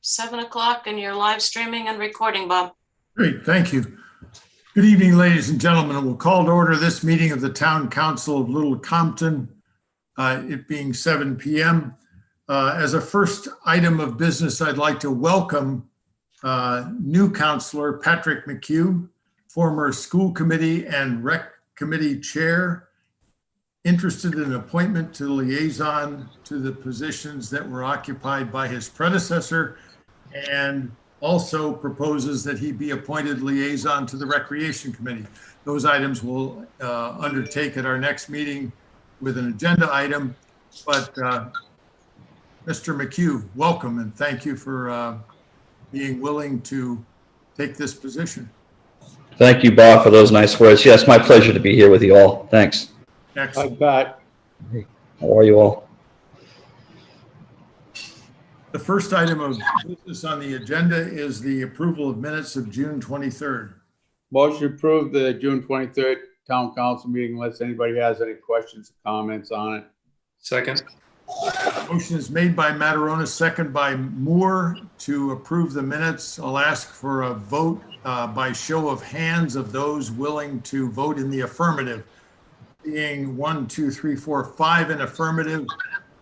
7 o'clock, and you're live streaming and recording, Bob. Great, thank you. Good evening, ladies and gentlemen. We'll call to order this meeting of the Town Council of Little Compton, it being 7 p.m. As a first item of business, I'd like to welcome new councilor Patrick McHugh, former school committee and rec committee chair, interested in appointment to liaison to the positions that were occupied by his predecessor, and also proposes that he be appointed liaison to the Recreation Committee. Those items we'll undertake at our next meeting with an agenda item. But Mr. McHugh, welcome, and thank you for being willing to take this position. Thank you, Bob, for those nice words. Yes, my pleasure to be here with you all. Thanks. Excellent. How are you all? The first item of business on the agenda is the approval of minutes of June 23rd. Motion to approve the June 23rd Town Council meeting unless anybody has any questions or comments on it. Second. Motion is made by Mataronis, second by Moore to approve the minutes. I'll ask for a vote by show of hands of those willing to vote in the affirmative. Being 1, 2, 3, 4, 5 in affirmative,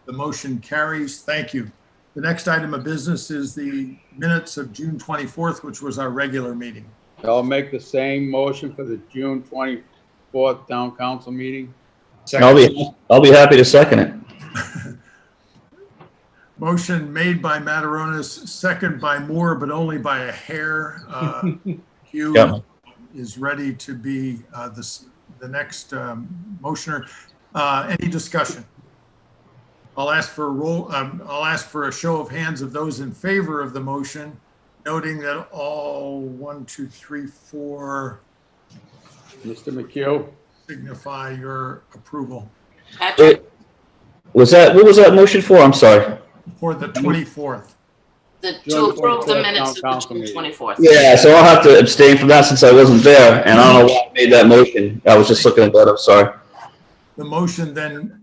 the motion carries. Thank you. The next item of business is the minutes of June 24th, which was our regular meeting. I'll make the same motion for the June 24th Town Council meeting. Second. I'll be happy to second it. Motion made by Mataronis, second by Moore, but only by a hair. Hugh Yeah. is ready to be the next motioner. Any discussion? I'll ask for a roll. I'll ask for a show of hands of those in favor of the motion, noting that all 1, 2, 3, 4 Mr. McHugh. signify your approval Patrick, What was that motion for? I'm sorry. for the 24th. to June approve the 24th minutes of the Town Council June meeting. 24th. Yeah, so I'll have to abstain from that since I wasn't there, and I don't know why I made that motion. I was just looking at that. I'm sorry. The motion then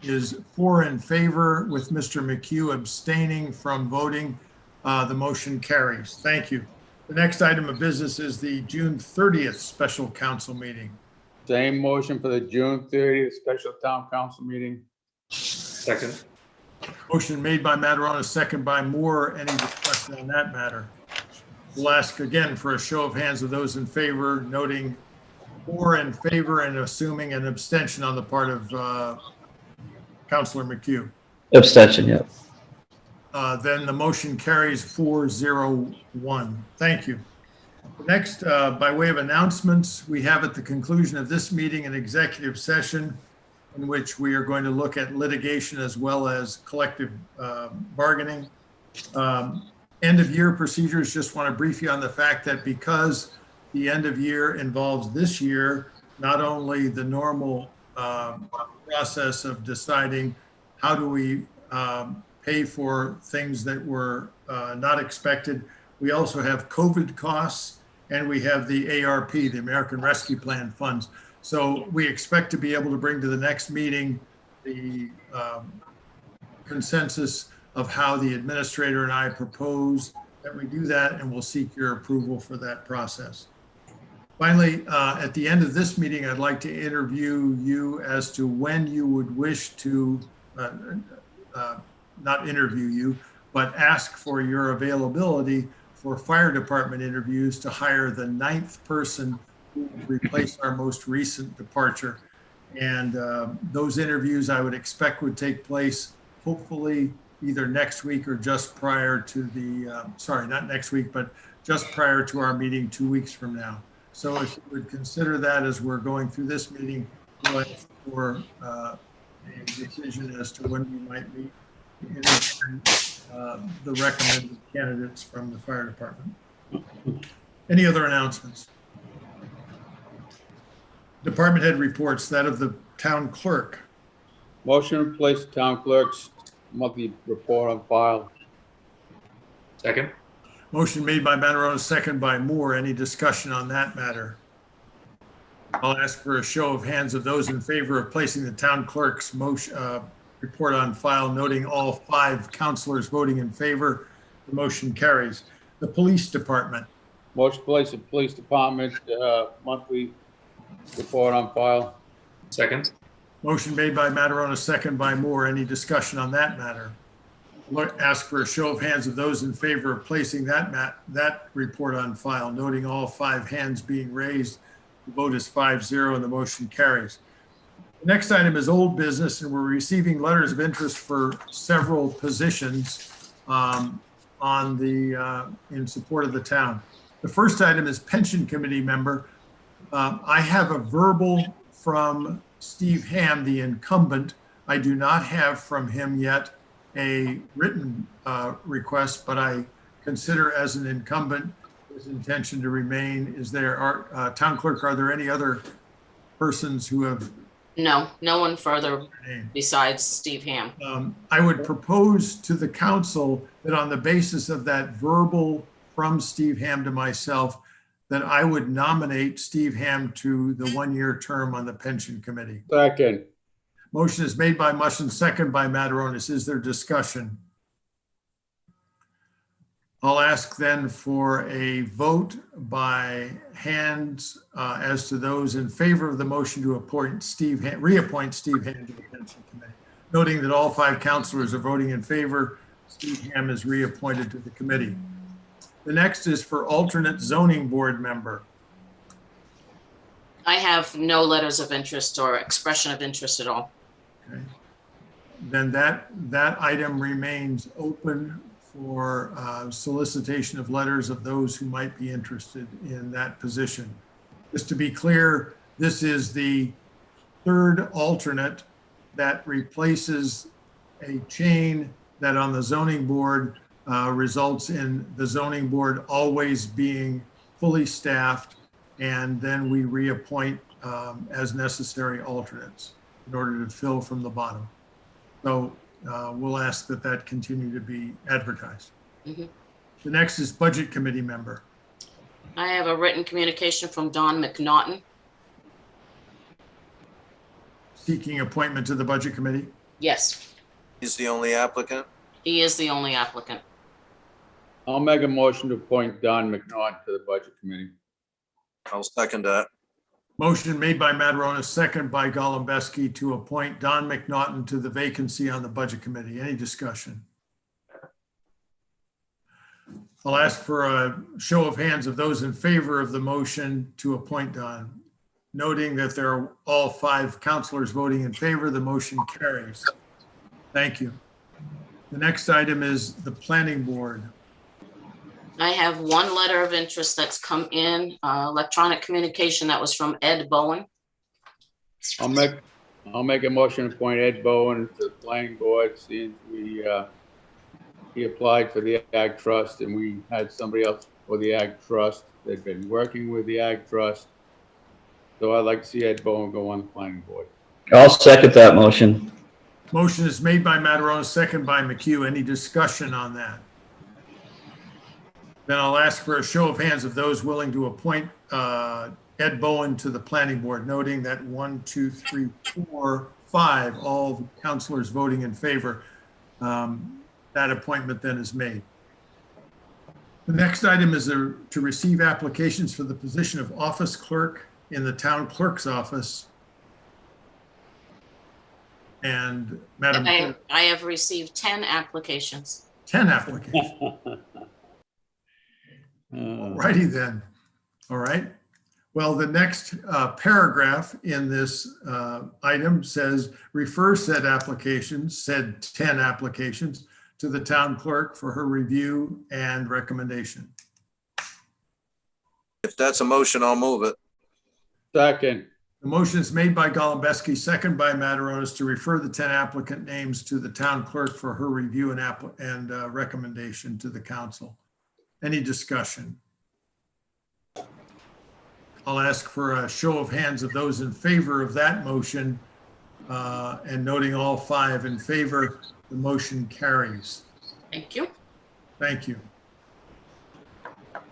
is 4 in favor with Mr. McHugh abstaining from voting. The motion carries. Thank you. The next item of business is the June 30th special council meeting. Same motion for the June 30th Special Town Council meeting. Second. Motion made by Mataronis, second by Moore. Any discussion on that matter? We'll ask again for a show of hands of those in favor, noting 4 in favor and assuming an abstention on the part of Councilor McHugh. Abstention, yeah. Then the motion carries 4-0-1. Thank you. Next, by way of announcements, we have at the conclusion of this meeting an executive session in which we are going to look at litigation as well as collective bargaining. End of year procedures, just want to brief you on the fact that because the end of year involves this year, not only the normal process of deciding how do we pay for things that were not expected, we also have COVID costs, and we have the ARP, the American Rescue Plan funds. So we expect to be able to bring to the next meeting the consensus of how the administrator and I propose that we do that, and we'll seek your approval for that process. Finally, at the end of this meeting, I'd like to interview you as to when you would wish to, not interview you, but ask for your availability for fire department interviews to hire the 9th person who will replace our most recent departure. And those interviews I would expect would take place hopefully either next week or just prior to the, sorry, not next week, but just prior to our meeting 2 weeks from now. So if you would consider that as we're going through this meeting, we'll ask for a decision as to when we might meet the recommended candidates from the fire department. Any other announcements? Department head reports, that of the town clerk. Motion to place the town clerk's monthly report on file. Second. Motion made by Mataronis, second by Moore. Any discussion on that matter? I'll ask for a show of hands of those in favor of placing the town clerk's motion, report on file, noting all 5 councilors voting in favor. The motion carries. The police department. Motion to place the police department monthly report on file. Second. Motion made by Mataronis, second by Moore. Any discussion on that matter? Ask for a show of hands of those in favor of placing that report on file, noting all 5 hands being raised. The vote is 5-0 and the motion carries. The next item is old business, and we're receiving letters of interest for several positions in support of the town. The first item is pension committee member. I have a verbal from Steve Ham, the incumbent. I do not have from him yet a written request, but I consider as an incumbent his intention to remain. Is there, town clerk, are there any other persons who have? No, no one further besides Steve Ham. I would propose to the council that on the basis of that verbal from Steve Ham to myself, that I would nominate Steve Ham to the 1-year term on the pension committee. Second. Motion is made by Mushin, second by Mataronis. Is there discussion? I'll ask then for a vote by hands as to those in favor of the motion to reappoint Steve Ham to the pension committee. Noting that all 5 councilors are voting in favor, Steve Ham is reappointed to the committee. The next is for alternate zoning board member. I have no letters of interest or expression of interest at all. Okay. Then that item remains open for solicitation of letters of those who might be interested in that position. Just to be clear, this is the 3rd alternate that replaces a chain that on the zoning board results in the zoning board always being fully staffed, and then we reappoint as necessary alternates in order to fill from the bottom. So we'll ask that that continue to be advertised. Mm-hmm. The next is budget committee member. I have a written communication from Don McNaughton. Seeking appointment to the budget committee. Yes, He's the only applicant. he is the only applicant. I'll make a motion to appoint Don McNaught to the budget committee. I'll second that. Motion made by Mataronis, second by Golembeski to appoint Don McNaughton to the vacancy on the budget committee. Any discussion? I'll ask for a show of hands of those in favor of the motion to appoint Don. Noting that there are all 5 councilors voting in favor, the motion carries. Thank you. The next item is the planning board. I have 1 letter of interest that's come in, electronic communication that was from Ed Bowen. I'll make a motion to appoint Ed Bowen to the planning board, since he applied for the Ag Trust and we had somebody else for the Ag Trust. They've been working with the Ag Trust. So I'd like to see Ed Bowen go on the planning board. I'll second that motion. Motion is made by Mataronis, second by McHugh. Any discussion on that? Then I'll ask for a show of hands of those willing to appoint Ed Bowen to the planning board, noting that 1, 2, 3, 4, 5, all the councilors voting in favor. That appointment then is made. The next item is to receive applications for the position of office clerk in the town clerk's office. And Madam Clerk, I have received 10 applications. 10 applications. Righty then. All right. Well, the next paragraph in this item says, refer said applications, said 10 applications, to the town clerk for her review and recommendation. If that's a motion, I'll move it. Second. The motion is made by Golembeski, second by Mataronis, to refer the 10 applicant names to the town clerk for her review and recommendation to the council. Any discussion? I'll ask for a show of hands of those in favor of that motion, and noting all 5 in favor, the motion carries. Thank you. Thank you.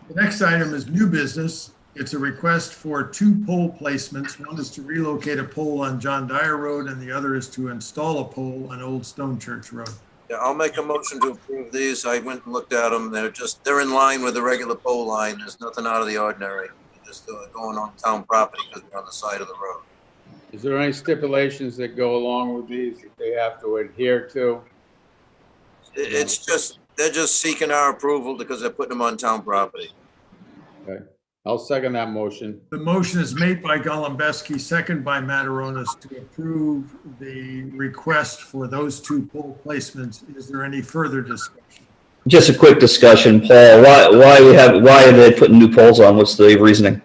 The next item is new business. It's a request for 2 pole placements. One is to relocate a pole on John Dyer Road, and the other is to install a pole on Old Stone Church Road. Yeah, I'll make a motion to approve these. I went and looked at them. They're in line with the regular pole line. There's nothing out of the ordinary. Just going on town property because we're on the side of the road. Is there any stipulations that go along with these that they have to adhere to? It's just, they're just seeking our approval because they're putting them on town property. Okay, I'll second that motion. The motion is made by Golembeski, second by Mataronis to approve the request for those two pole placements. Is there any further discussion? Just a quick discussion, Paul. Why are they putting new poles on? What's the reasoning?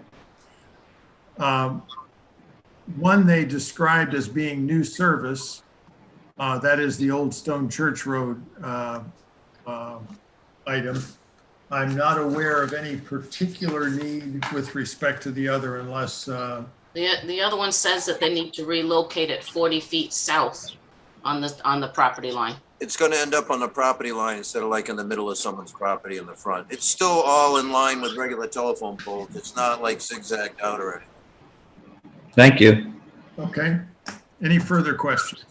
One they described as being new service. That is the Old Stone Church Road item. I'm not aware of any particular need with respect to the other unless, The other one says that they need to relocate it 40 feet south on the property line. It's going to end up on the property line instead of like in the middle of someone's property in the front. It's still all in line with regular telephone poles. It's not like zigzagged out or anything. Thank you. okay. Any further questions?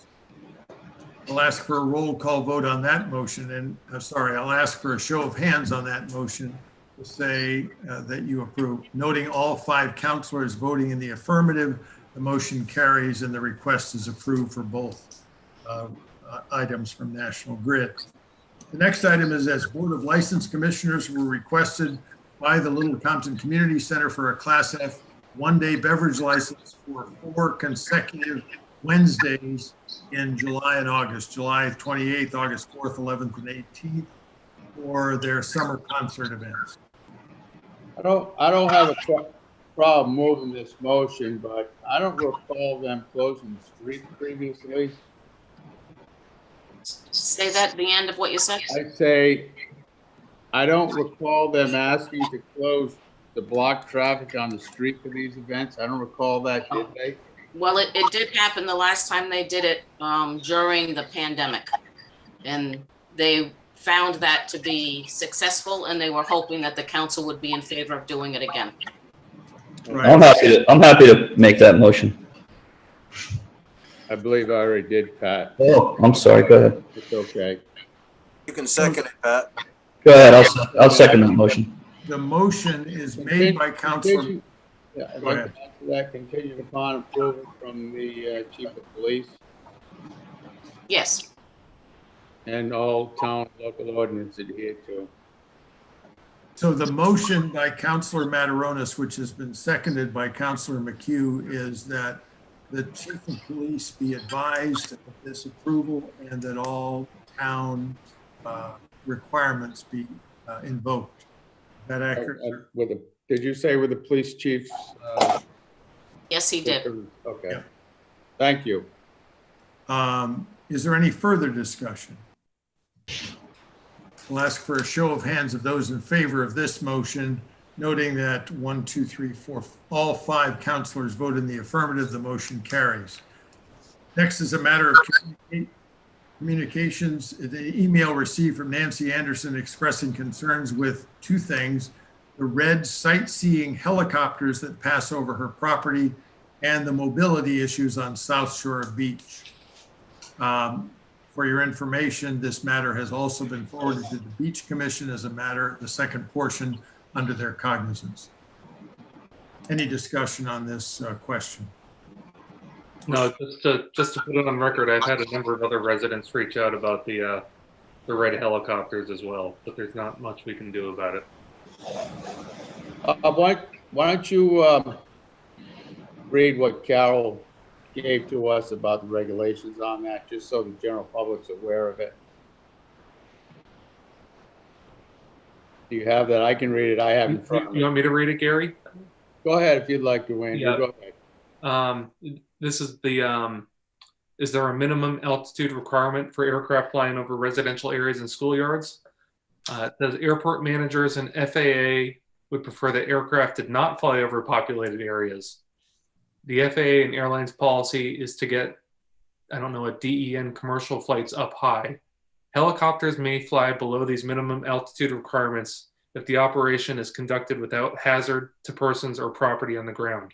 I'll ask for a roll call vote on that motion and, I'll ask for a show of hands on that motion to say that you approve. Noting all 5 counselors voting in the affirmative, the motion carries and the request is approved for both items from National Grid. The next item is as Board of License Commissioners were requested by the Little Compton Community Center for a Class F one-day beverage license for 4 consecutive Wednesdays in July and August, July 28th, August 4th, 11th, and 18th for their summer concert events. I don't have a problem moving this motion, but I don't recall them closing the street previously. Say that at the end of what you said? I say, I don't recall them asking to close the block traffic on the street for these events. I don't recall that, did they? Well, it did happen the last time they did it during the pandemic. And they found that to be successful and they were hoping that the council would be in favor of doing it again. Right. I'm happy to make that motion. I believe I already did, Pat. Oh, I'm sorry. Go ahead. It's okay. You can second it, Pat. Go ahead. I'll second that motion. The motion is made by Councilor. Yeah, I'd Go like ahead. to add to that, contingent upon approval from the chief of police Yes. and all town local ordinance adhered to. So the motion by Councilor Mataronis, which has been seconded by Councilor McHugh, is that the chief of police be advised of this approval and that all town requirements be invoked. Is that accurate, sir? Did you say with the police chief's? Yes, he did. Okay. Yeah. Thank you. Is there any further discussion? We'll ask for a show of hands of those in favor of this motion, noting that 1, 2, 3, 4, all 5 councilors vote in the affirmative, the motion carries. Next is a matter of communications. The email received from Nancy Anderson expressing concerns with 2 things: the red sightseeing helicopters that pass over her property and the mobility issues on South Shore Beach. For your information, this matter has also been forwarded to the Beach Commission as a matter, the second portion, under their cognizance. Any discussion on this question? No, just to put it on record, I've had a number of other residents reach out about the red helicopters as well, but there's not much we can do about it. Why don't you read what Carol gave to us about the regulations on that, just so the general public's aware of it? Do you have that? I can read it. I have it in front of You me. want me to read it, Gary? Go ahead if you'd like to, Andrew. Yeah. Go ahead. This is is there a minimum altitude requirement for aircraft flying over residential areas and schoolyards? It says airport managers and FAA would prefer that aircraft did not fly over populated areas. The FAA and airlines policy is to get, a DEN commercial flights up high. Helicopters may fly below these minimum altitude requirements if the operation is conducted without hazard to persons or property on the ground.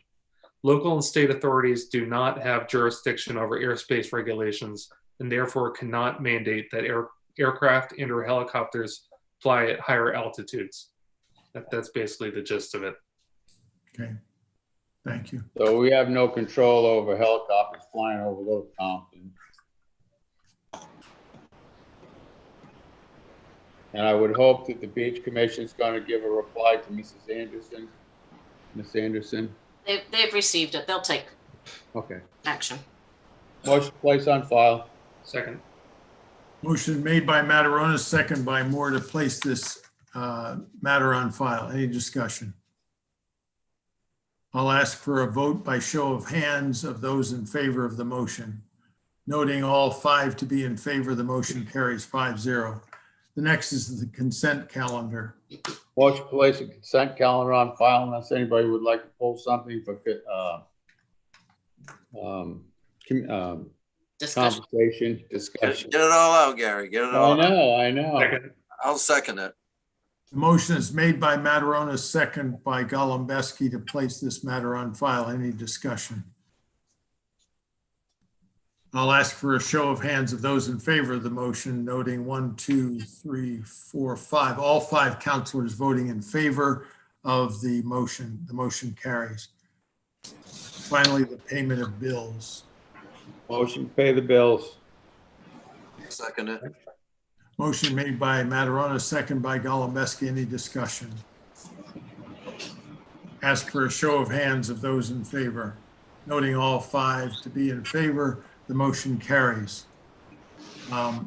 Local and state authorities do not have jurisdiction over airspace regulations and therefore cannot mandate that aircraft and or helicopters fly at higher altitudes. That's basically the gist of it. Okay, thank you. So we have no control over helicopters flying over Little Compton. And I would hope that the beach commission is going to give a reply to Mrs. Anderson. Ms. Anderson. They've received it. They'll take Okay. action. Motion to place on file. Second. Motion made by Mataronis, second by Moore to place this matter on file. Any discussion? I'll ask for a vote by show of hands of those in favor of the motion. Noting all 5 to be in favor, the motion carries 5-0. The next is the consent calendar. Motion to place a consent calendar on file unless anybody would like to pull something for Discussion. conversation, discussion. Get it all out, Gary. Get it all out. I know. Second. I'll second it. The motion is made by Mataronis, second by Golembeski to place this matter on file. Any discussion? I'll ask for a show of hands of those in favor of the motion, noting 1, 2, 3, 4, 5. All 5 councilors voting in favor of the motion. The motion carries. Finally, the payment of bills. Motion to pay the bills. Second it. Motion made by Mataronis, second by Golembeski. Any discussion? Ask for a show of hands of those in favor. Noting all 5 to be in favor, the motion carries. I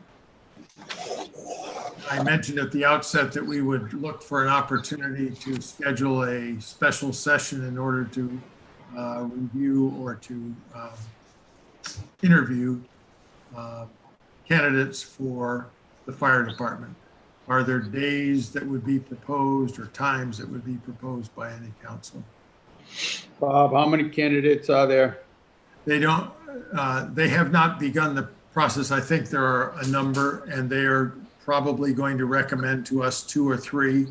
mentioned at the outset that we would look for an opportunity to schedule a special session in order to review or to interview candidates for the fire department. Are there days that would be proposed or times that would be proposed by any council? Bob, how many candidates are there? They don't, they have not begun the process. I think there are a number, and they are probably going to recommend to us 2 or 3.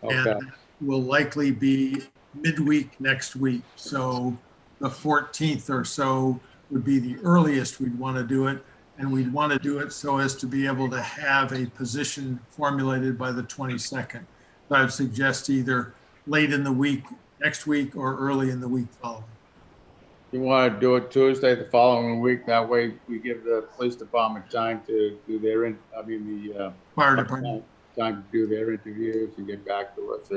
Okay. And will likely be midweek next week. So the 14th or so would be the earliest we'd want to do it. And we'd want to do it so as to be able to have a position formulated by the 22nd. So I would suggest either late in the week, next week, or early in the week following. You want to do it Tuesday, the following week? That way we give the police department time to do their, the Fire department. time to do their interviews and get back to us.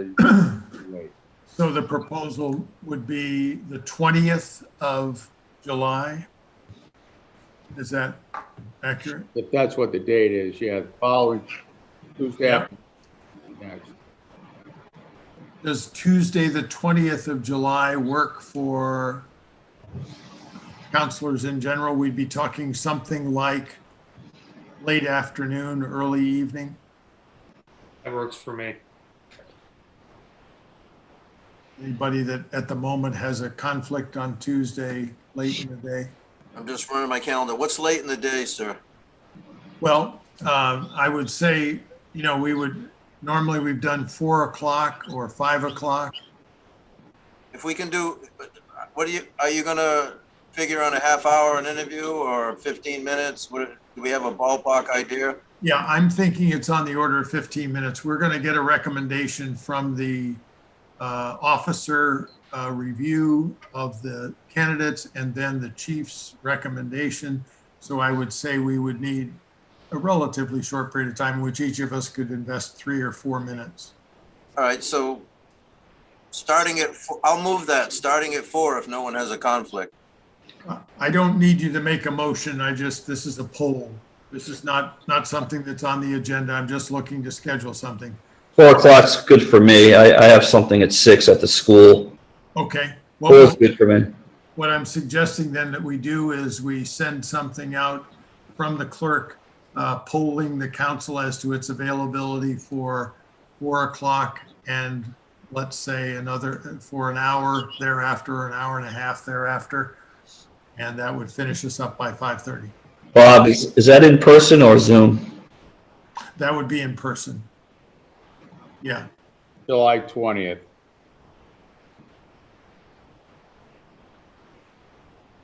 Late. So the proposal would be the 20th of July. Is that accurate? If that's what the date is, yeah, the following Tuesday. Yep. Next. Does Tuesday, the 20th of July work for councilors in general? We'd be talking something like late afternoon, early evening. That works for me. Anybody that at the moment has a conflict on Tuesday, late in the day? I'm just running my calendar. What's late in the day, sir? Well, I would say, we would, normally we've done 4 o'clock or 5 o'clock. If we can do, are you gonna figure on a half hour an interview or 15 minutes? Do we have a ballpark idea? Yeah, I'm thinking it's on the order of 15 minutes. We're going to get a recommendation from the officer review of the candidates and then the chief's recommendation. So I would say we would need a relatively short period of time in which each of us could invest 3 or 4 minutes. All right, so starting at, I'll move that, starting at 4 if no one has a conflict. I don't need you to make a motion. This is a poll. This is not something that's on the agenda. I'm just looking to schedule something. 4 o'clock's good for me. I have something at 6 at the school. Okay. 4 is good for me. What I'm suggesting then that we do is we send something out from the clerk polling the council as to its availability for 4 o'clock and let's say another for an hour thereafter, an hour and a half thereafter. And that would finish us up by 5:30. Bob, is that in person or Zoom? That would be in person. Yeah. July 20th.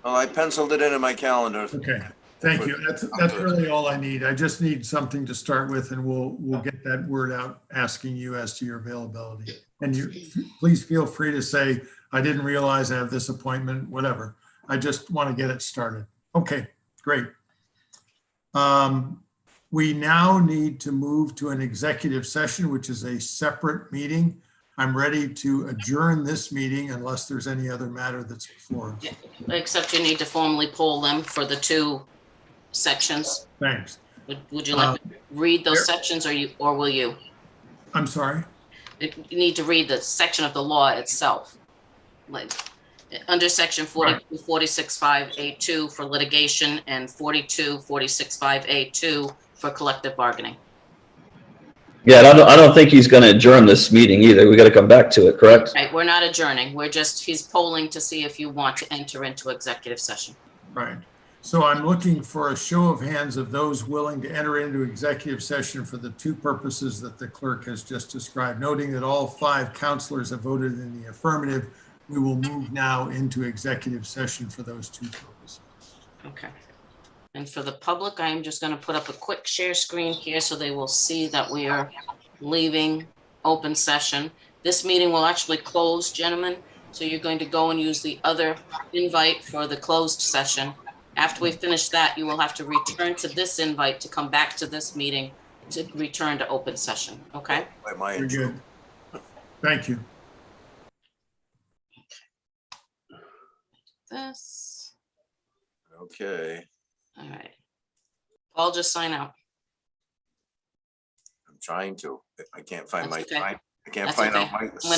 Well, I penciled it in my calendar. Okay. Thank you. That's really all I need. I just need something to start with, and we'll get that word out asking you as to your availability. And you please feel free to say, I didn't realize I have this appointment, whatever. I just want to get it started. Okay, great. We now need to move to an executive session, which is a separate meeting. I'm ready to adjourn this meeting unless there's any other matter that's before us. Except you need to formally poll them for the 2 sections. Thanks. Would you like to read those sections, or will you? I'm sorry. You need to read the section of the law itself. Like under section 4246(5)(a)(2) for litigation and 4246(5)(a)(2) for collective bargaining. Yeah, and I don't think he's going to adjourn this meeting either. We got to come back to it, correct? Right, we're not adjourning. He's polling to see if you want to enter into executive session. Right. So I'm looking for a show of hands of those willing to enter into executive session for the 2 purposes that the clerk has just described. Noting that all 5 counselors have voted in the affirmative, we will move now into executive session for those 2 purposes. Okay. And for the public, I am just going to put up a quick share screen here so they will see that we are leaving open session. This meeting will actually close, gentlemen. So you're going to go and use the other invite for the closed session. After we finish that, you will have to return to this invite to come back to this meeting to return to open session. Okay? By my Very intro. good. Thank you. This. Okay, All right. Paul, just sign out. I'm trying to. I can't find That's my okay. time. I can't That's find okay. out my. I'm gonna